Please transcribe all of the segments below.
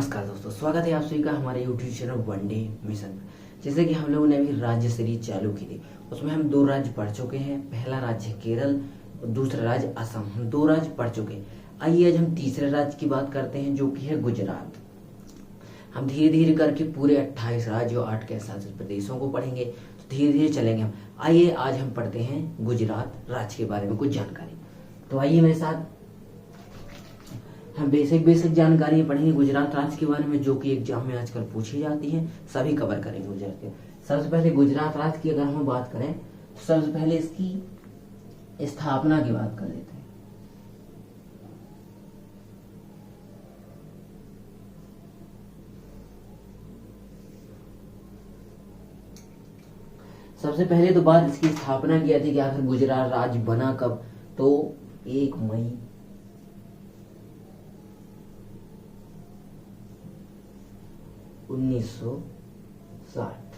नमस्कार दोस्तों, स्वागत है आप सभी का हमारे यूट्यूब चैनल वनडे मिशन पर। जैसे कि हम लोगों ने अभी राज्य सीरीज चालू की थी, उसमें हम 2 राज्य पढ़ चुके हैं। पहला राज्य है केरल और दूसरा राज्य असम। हम 2 राज्य पढ़ चुके हैं। आइए आज हम तीसरे राज्य की बात करते हैं, जो कि है गुजरात। हम धीरे धीरे करके पूरे 28 राज्य और 8 केंद्र शासित प्रदेशों को पढ़ेंगे, तो धीरे धीरे चलेंगे हम। आइए आज हम पढ़ते हैं गुजरात राज्य के बारे में कुछ जानकारी। तो आइए मेरे साथ हम बेसिक जानकारी पढ़ेंगे गुजरात राज्य के बारे में, जो कि एग्जाम में आजकल पूछी जाती है। सभी कवर करेंगे गुजरात के। सबसे पहले गुजरात राज्य की अगर हम बात करें तो सबसे पहले इसकी स्थापना की बात कर लेते हैं। सबसे पहले तो बात इसकी स्थापना की थी कि आखिर गुजरात राज्य बना कब। तो 1 मई 1960।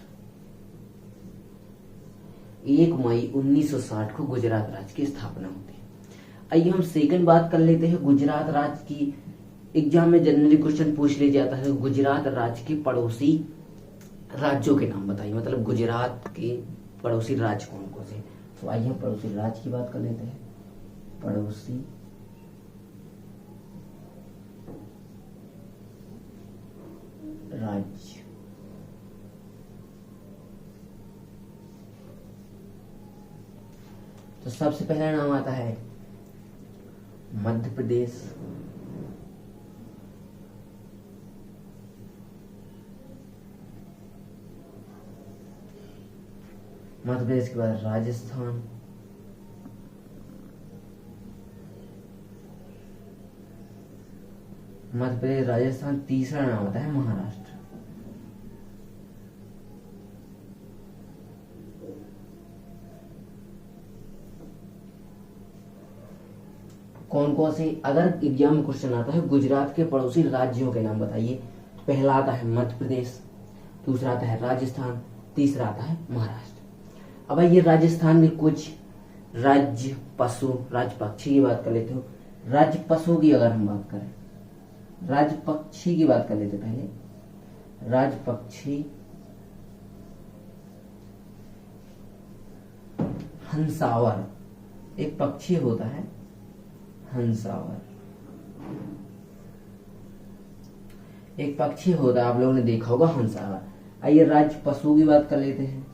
1 मई 1960 को गुजरात राज्य की स्थापना होती है। आइए हम सेकंड बात कर लेते हैं गुजरात राज्य की। एग्जाम में जनरली क्वेश्चन पूछ लिया जाता है, गुजरात राज्य के पड़ोसी राज्यों के नाम बताइए, मतलब गुजरात के पड़ोसी राज्य कौन कौन से। तो आइए हम पड़ोसी राज्य की बात कर लेते हैं। पड़ोसी राज्य तो सबसे पहला नाम आता है मध्य प्रदेश, मध्य प्रदेश के बाद राजस्थान, मध्य प्रदेश राजस्थान। तीसरा नाम आता है महाराष्ट्र। कौन कौन से, अगर एग्जाम में क्वेश्चन आता है गुजरात के पड़ोसी राज्यों के नाम बताइए, पहला आता है मध्य प्रदेश, दूसरा आता है राजस्थान, तीसरा आता है महाराष्ट्र। अब ये राजस्थान में कुछ राज्य पशु, राज्य पक्षी की बात कर लेते हो। राज्य पशु की अगर हम बात करें, राज्य पक्षी की बात कर लेते पहले। राज्य पक्षी हंसावर, एक पक्षी होता है हंसावर, एक पक्षी होता है, आप लोगों ने देखा होगा हंसावर। आइए राज्य पशु की बात कर लेते हैं।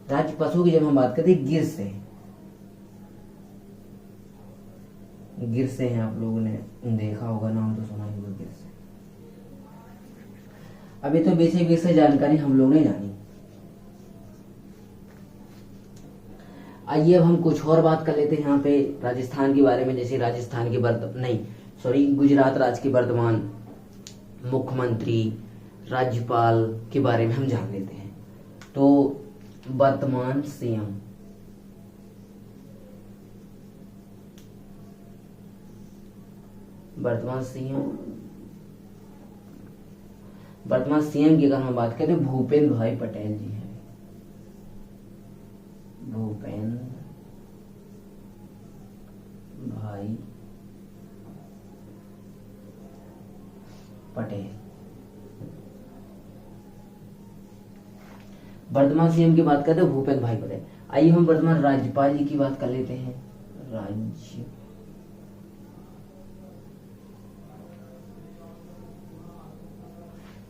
राज्य पशु की जब हम बात करते हैं गिर से, गिर से हैं, आप लोगों ने देखा होगा, नाम तो सुना ही होगा गिर से। अभी तो बेसिक जानकारी हम लोगों ने जानी। आइए अब हम कुछ और बात कर लेते हैं यहाँ पे राजस्थान के बारे में। जैसे राजस्थान के गुजरात राज्य के वर्तमान मुख्यमंत्री, राज्यपाल के बारे में हम जान लेते हैं। तो वर्तमान सीएम, वर्तमान सीएम की अगर हम बात करें भूपेंद्र भाई पटेल जी हैं। भूपेंद्र भाई पटेल। वर्तमान सीएम की बात करते हैं भूपेंद्र भाई पटेल। आइए हम वर्तमान राज्यपाल जी की बात कर लेते हैं।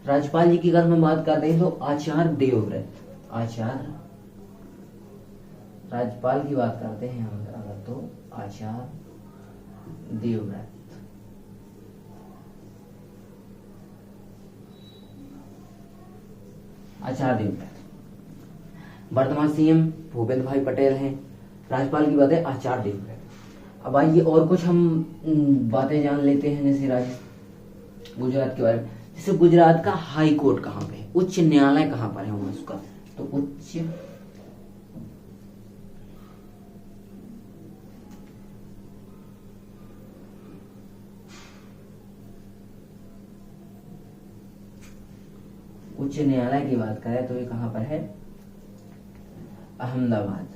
राज्यपाल जी की अगर हम बात करते हैं तो आचार्य देवव्रत। आचार्य राज्यपाल की बात करते हैं हम अगर तो आचार्य देवव्रत। आचार्य देवव्रत। वर्तमान सीएम भूपेंद्र भाई पटेल हैं। राज्यपाल की बात है आचार्य देवव्रत। अब आइए और कुछ हम बातें जान लेते हैं, जैसे गुजरात के बारे में। जैसे गुजरात का हाई कोर्ट कहाँ पे है, उच्च न्यायालय कहाँ पर है उसका। तो उच्च न्यायालय की बात करें तो ये कहां पर है, अहमदाबाद।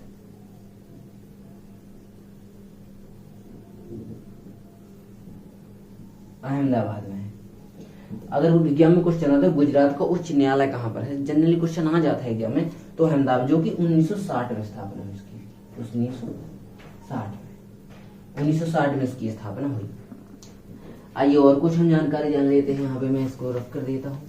अहमदाबाद में है। अगर एग्जाम में क्वेश्चन आता है गुजरात का उच्च न्यायालय कहाँ पर है, जनरली क्वेश्चन आ जाता है एग्जाम में, तो अहमदाबाद, जो कि 1960 में स्थापना हुई इसकी, 1960 में इसकी स्थापना हुई। आइए और कुछ हम जानकारी जान लेते हैं। यहाँ पे मैं इसको रख कर देता हूँ।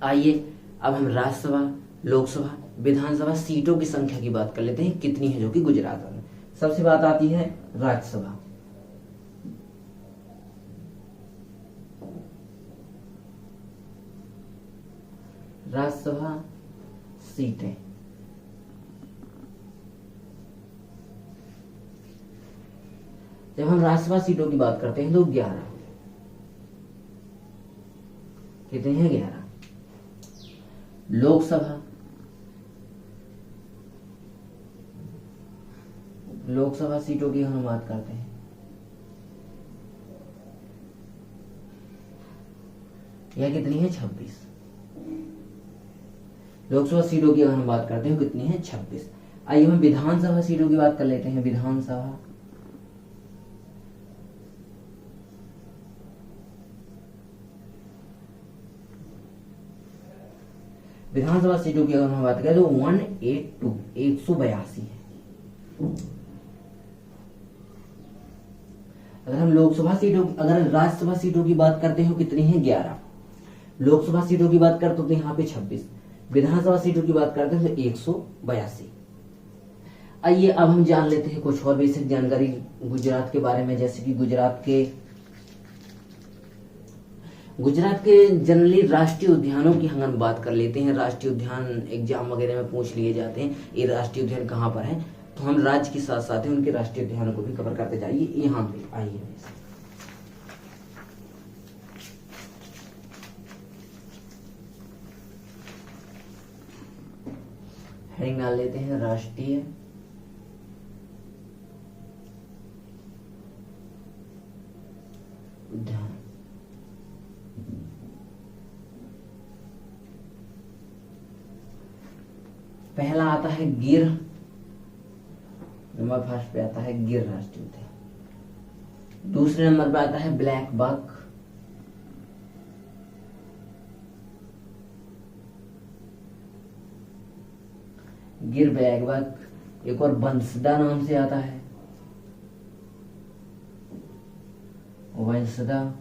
आइए अब हम राज्यसभा, लोकसभा, विधानसभा सीटों की संख्या की बात कर लेते हैं, कितनी है जो कि गुजरात में। सबसे बात आती है राज्यसभा। राज्यसभा सीटें, जब हम राज्यसभा सीटों की बात करते हैं तो 11, कितने हैं 11। लोकसभा, लोकसभा सीटों की हम बात करते हैं, यह कितनी है 26। लोकसभा सीटों की अगर हम बात करते हैं कितनी है 26। आइए हम विधानसभा सीटों की बात कर लेते हैं। विधानसभा, विधानसभा सीटों की अगर हम बात करें तो 182 है। अगर हम लोकसभा सीटों, अगर राज्यसभा सीटों की बात करते हो कितनी है 11। लोकसभा सीटों की बात करते हो तो यहाँ पे 26। विधानसभा सीटों की बात करते हैं तो 182। आइए अब हम जान लेते हैं कुछ और बेसिक जानकारी गुजरात के बारे में, जैसे कि गुजरात के जनरली राष्ट्रीय उद्यानों की हम बात कर लेते हैं। राष्ट्रीय उद्यान एग्जाम वगैरह में पूछ लिए जाते हैं, ये राष्ट्रीय उद्यान कहाँ पर है, तो हम राज्य के साथ साथ उनके राष्ट्रीय उद्यानों को भी कवर करते जाइए। यहाँ पे आइए हेडिंग डाल लेते हैं राष्ट्रीय उद्यान। पहला आता है गिर, नंबर फर्स्ट पे आता है गिर राष्ट्रीय उद्यान। दूसरे नंबर पे आता है ब्लैक बक, गिर ब्लैक बक। एक और बंसदा नाम से आता है, बंसदा।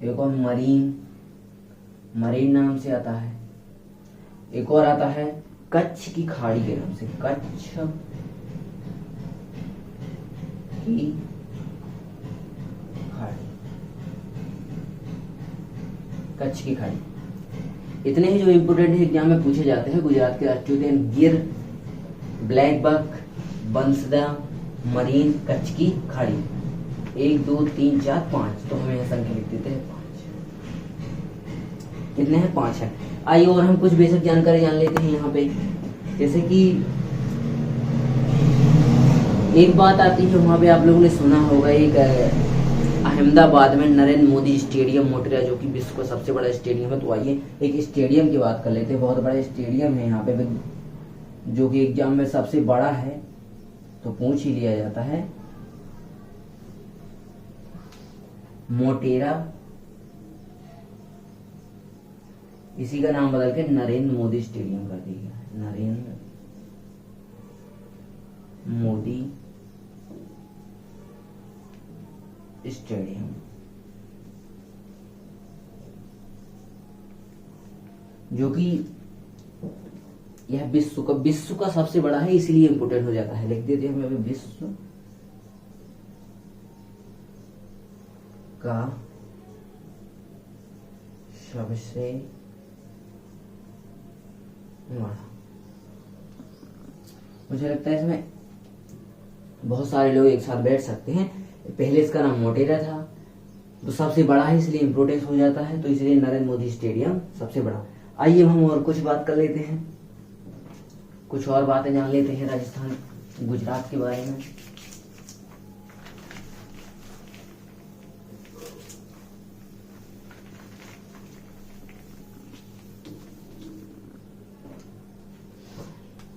एक और मरीन नाम से आता है। एक और आता है कच्छ की खाड़ी के नाम से, कच्छ की खाड़ी, कच्छ की खाड़ी। इतने ही जो इंपोर्टेंट है एग्जाम में पूछे जाते हैं गुजरात के राष्ट्रीय उद्यान, गिर, ब्लैक बक, बंसदा, मरीन, कच्छ की खाड़ी। 1 2 3 4 5, तो हमें संख्या लिख देते हैं 5। कितने हैं 5 है। आइए और हम कुछ बेसिक जानकारी जान लेते हैं यहाँ पे, जैसे कि एक बात आती है, वहां पे आप लोगों ने सुना होगा, एक अहमदाबाद में नरेंद्र मोदी स्टेडियम मोटेरा, जो कि विश्व का सबसे बड़ा स्टेडियम है। तो आइए एक स्टेडियम की बात कर लेते हैं। बहुत बड़ा स्टेडियम है यहाँ पे, जो कि एग्जाम में सबसे बड़ा है, तो पूछ ही लिया जाता है। मोटेरा, इसी का नाम बदल के नरेंद्र मोदी स्टेडियम कर दिया गया है। नरेंद्र मोदी स्टेडियम, जो कि यह विश्व का सबसे बड़ा है, इसलिए इंपोर्टेंट हो जाता है। लिख देते हैं हमें विश्व का सबसे बड़ा। मुझे लगता है इसमें बहुत सारे लोग एक साथ बैठ सकते हैं। पहले इसका नाम मोटेरा था, तो सबसे बड़ा है इसलिए इम्पोर्टेंस हो जाता है, तो इसलिए नरेंद्र मोदी स्टेडियम सबसे बड़ा। आइए हम और कुछ बात कर लेते हैं, कुछ और बातें जान लेते हैं राजस्थान गुजरात के बारे में।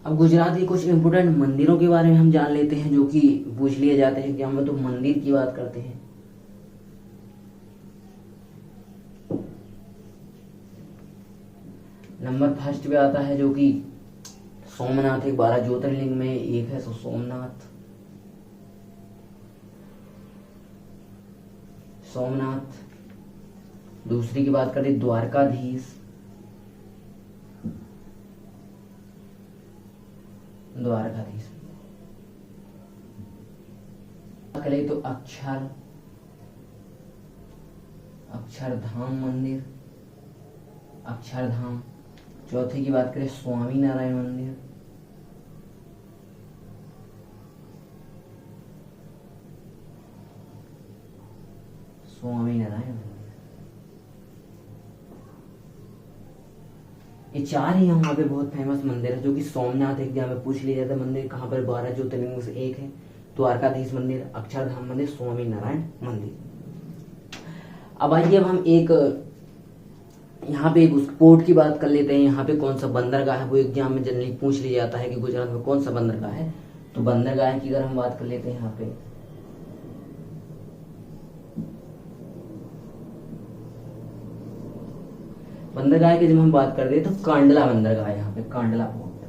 अब गुजरात के कुछ इंपोर्टेंट मंदिरों के बारे में हम जान लेते हैं जो कि पूछ लिए जाते हैं एग्जाम में, तो मंदिर की बात करते हैं। नंबर फर्स्ट पे आता है जो कि सोमनाथ, एक 12 ज्योतिर्लिंग में एक है, सोमनाथ। सोमनाथ। दूसरी की बात करें द्वारकाधीश, द्वारकाधीश। करें तो अक्षरधाम मंदिर, अक्षरधाम। चौथे की बात करें स्वामी नारायण मंदिर, स्वामी नारायण मंदिर। ये चार ही वहाँ पे बहुत फेमस मंदिर है, जो कि सोमनाथ एग्जाम में पूछ लिया जाता है मंदिर कहाँ पर, 12 ज्योतिर्लिंग से एक है। द्वारकाधीश मंदिर, अक्षरधाम मंदिर, स्वामी नारायण मंदिर। अब आइए अब हम एक यहाँ पे एक स्पोर्ट की बात कर लेते हैं। यहाँ पे कौन सा बंदरगाह है, वो एग्जाम में जनरली पूछ लिया जाता है कि गुजरात में कौन सा बंदरगाह है। तो बंदरगाह की अगर हम बात कर लेते हैं, यहाँ पे बंदरगाह की जब हम बात करते हैं तो कांडला बंदरगाह है, यहाँ पे Kandla port,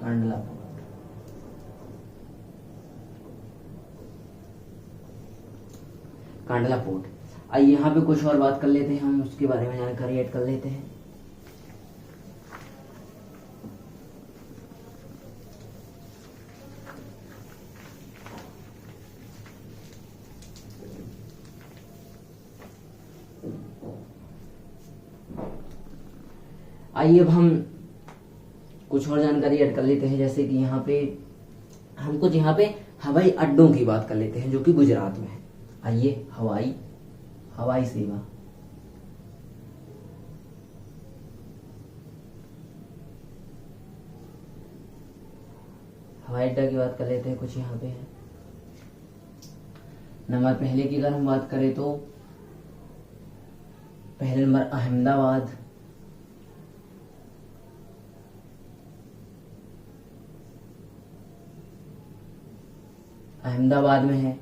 Kandla port. Kandla port. आइए यहाँ पे कुछ और बात कर लेते हैं, हम उसके बारे में जानकारी ऐड कर लेते हैं। आइए अब हम कुछ और जानकारी ऐड कर लेते हैं, जैसे कि यहाँ पे हम कुछ यहाँ पे हवाई अड्डों की बात कर लेते हैं जो कि गुजरात में है। आइए हवाई सेवा। हवाई अड्डा की बात कर लेते हैं, कुछ यहाँ पे है। नंबर पहले की अगर हम बात करें तो पहले नंबर अहमदाबाद, अहमदाबाद में है।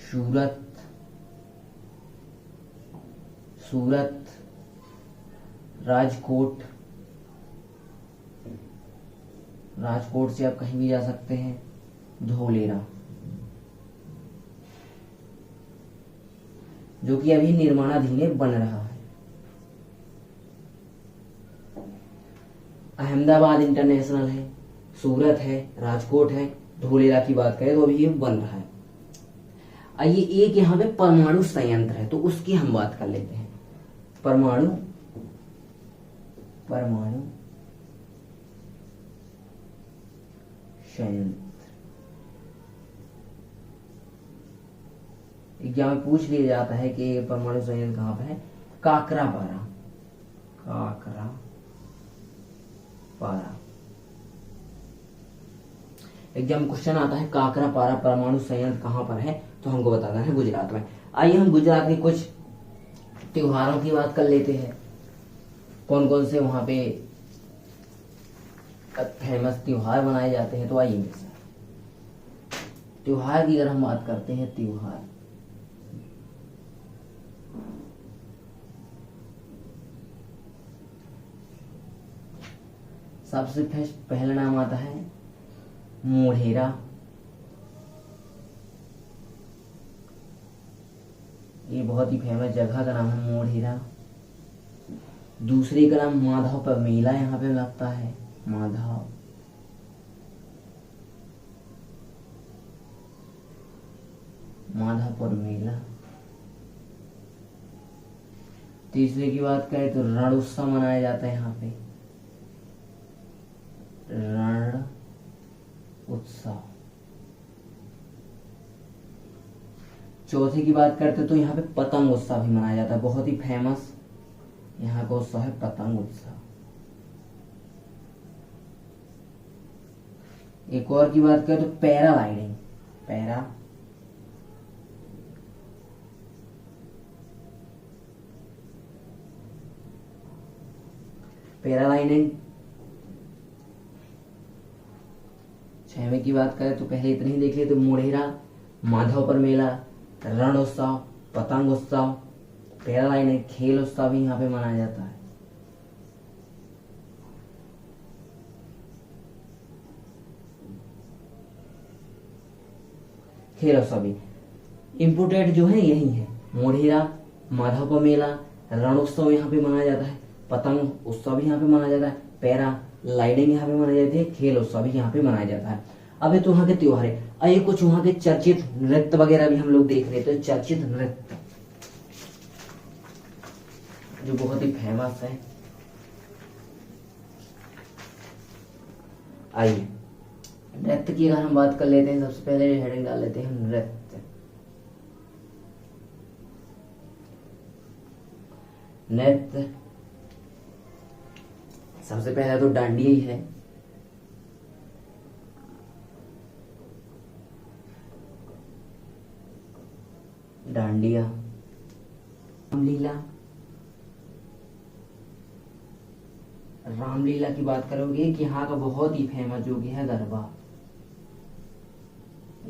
सूरत, राजकोट से आप कहीं भी जा सकते हैं। धोलेरा, जो कि अभी निर्माणाधीन बन रहा है। अहमदाबाद इंटरनेशनल है, सूरत है, राजकोट है। धोलेरा की बात करें तो अभी ये बन रहा है। आइए एक यहाँ पे परमाणु संयंत्र है, तो उसकी हम बात कर लेते हैं। परमाणु संयंत्र एग्जाम में पूछ लिया जाता है कि परमाणु संयंत्र कहाँ पे है। काकरापारा, एग्जाम क्वेश्चन आता है काकरापारा परमाणु संयंत्र कहाँ पर है, तो हमको बताना है गुजरात में। आइए हम गुजरात के कुछ त्योहारों की बात कर लेते हैं, कौन कौन से वहां पे फेमस त्योहार मनाए जाते हैं। तो आइए मेरे साथ त्योहार की अगर हम बात करते हैं, त्योहार सबसे पहला नाम आता है मोढेरा। ये बहुत ही फेमस जगह का नाम है मोढेरा। दूसरी का नाम माधवपुर मेला यहाँ पे लगता है, माधवपुर मेला। तीसरे की बात करें तो रण उत्सव मनाया जाता है यहाँ पे, रण उत्सव। चौथे की बात करते तो यहाँ पे पतंग उत्सव भी मनाया जाता है, बहुत ही फेमस यहाँ का उत्सव है पतंग उत्सव। एक और की बात करें तो पैराग्लाइडिंग, पैरालाइनिंग। 6वें की बात करें तो पहले इतने ही देख लिए, तो मोढेरा, माधवपुर मेला, रण उत्सव, पतंग उत्सव, पैरालाइनिंग, खेल उत्सव भी यहाँ पे मनाया जाता है। खेल उत्सव भी इम्पोर्टेंट जो है यही है, मोढेरा, माधवपुर मेला, रण उत्सव यहाँ पे मनाया जाता है, पतंग उत्सव भी यहाँ पे मनाया जाता है, पैरा लाइडिंग यहाँ पे मनाई जाती है, खेल उत्सव भी यहाँ पे मनाया जाता है। अब ये तो वहाँ के त्योहार है। आइए कुछ वहाँ के चर्चित नृत्य वगैरह भी हम लोग देख रहे थे। चर्चित नृत्य जो बहुत ही फेमस है, आइए नृत्य की अगर हम बात कर लेते हैं, सबसे पहले हेडिंग डाल लेते हैं नृत्य। नृत्य सबसे पहले तो डांडिया ही है। डांडिया, रामलीला। रामलीला की बात करोगे कि यहाँ का बहुत ही फेमस जो कि है गरबा।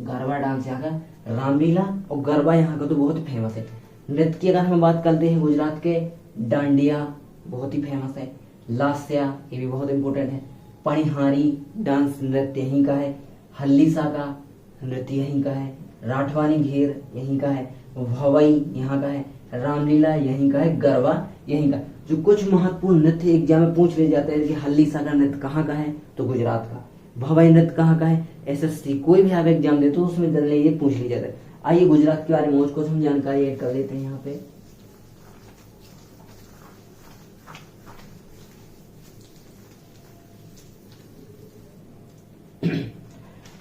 गरबा डांस यहाँ का, रामलीला और गरबा यहाँ का तो बहुत फेमस है। नृत्य की अगर हम बात करते हैं, गुजरात के डांडिया बहुत ही फेमस है। लास्या ये भी बहुत इंपॉर्टेंट है। पणिहारी डांस नृत्य यहीं का है। हल्लीसा का नृत्य यहीं का है। राठवानी घेर यहीं का है। भवई यहाँ का है। रामलीला यहीं का है। गरबा यहीं का। जो कुछ महत्वपूर्ण नृत्य एग्जाम में पूछ ले जाते हैं कि हल्लीसा का नृत्य कहाँ का है, तो गुजरात का। भवई नृत्य कहाँ का है, एसएससी कोई भी आप एग्जाम देते हो उसमें जनरली ये पूछ लिया जाता है। आइए गुजरात के बारे में कुछ हम जानकारी ऐड कर लेते हैं यहाँ पे।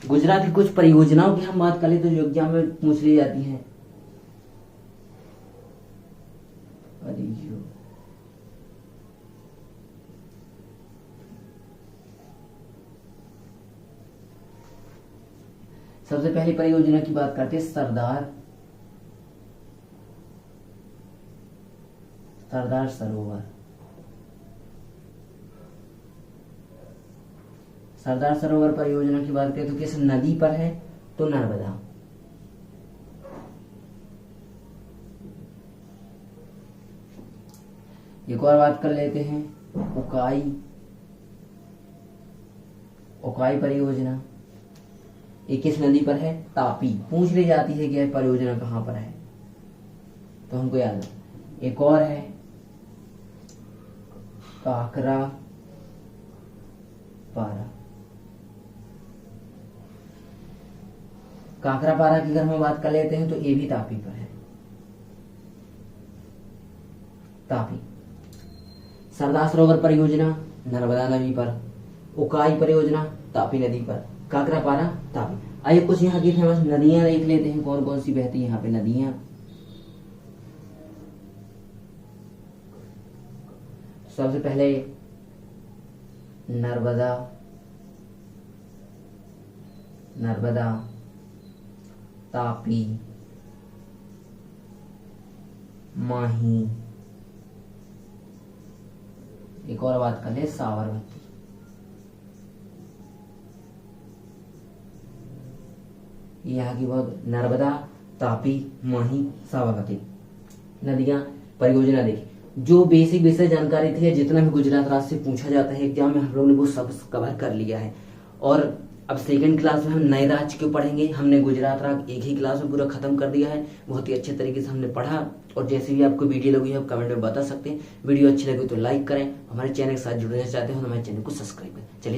गुजरात की कुछ परियोजनाओं की हम बात कर ले तो जो एग्जाम में पूछ ली जाती हैं। सबसे पहली परियोजना की बात करते हैं सरदार सरोवर। सरदार सरोवर परियोजना की बात करें तो किस नदी पर है, तो नर्मदा। एक और बात कर लेते हैं उकाई परियोजना। ये किस नदी पर है, तापी। पूछ ली जाती है कि यह परियोजना कहां पर है, तो हमको याद है। एक और है काकरा पारा। काकरापारा की अगर हम बात कर लेते हैं तो ये भी तापी पर है। तापी। सरदार सरोवर परियोजना नर्मदा नदी पर। उकाई परियोजना तापी नदी पर। काकरापारा तापी। आइए कुछ यहाँ की फेमस नदियां देख लेते हैं, कौन कौन सी बहती है यहाँ पे नदियां। सबसे पहले नर्मदा, तापी, माही। एक और बात कर ले साबरमती। यहाँ की बहुत नर्मदा, तापी, माही, साबरमती नदियां परियोजना देखी। जो बेसिक विषय जानकारी थी, जितना भी गुजरात राज्य से पूछा जाता है एग्जाम में, हम लोग ने वो सब कवर कर लिया है। और अब सेकंड क्लास में हम नए राज्य क्यों पढ़ेंगे। हमने गुजरात राज्य एक ही क्लास में पूरा खत्म कर दिया है। बहुत ही अच्छे तरीके से हमने पढ़ा। और जैसे भी आपको वीडियो लगी है आप कमेंट में बता सकते हैं। वीडियो अच्छी लगी तो लाइक करें। हमारे चैनल के साथ जुड़ना चाहते हो तो हमारे चैनल को सब्सक्राइब करें। चलिए।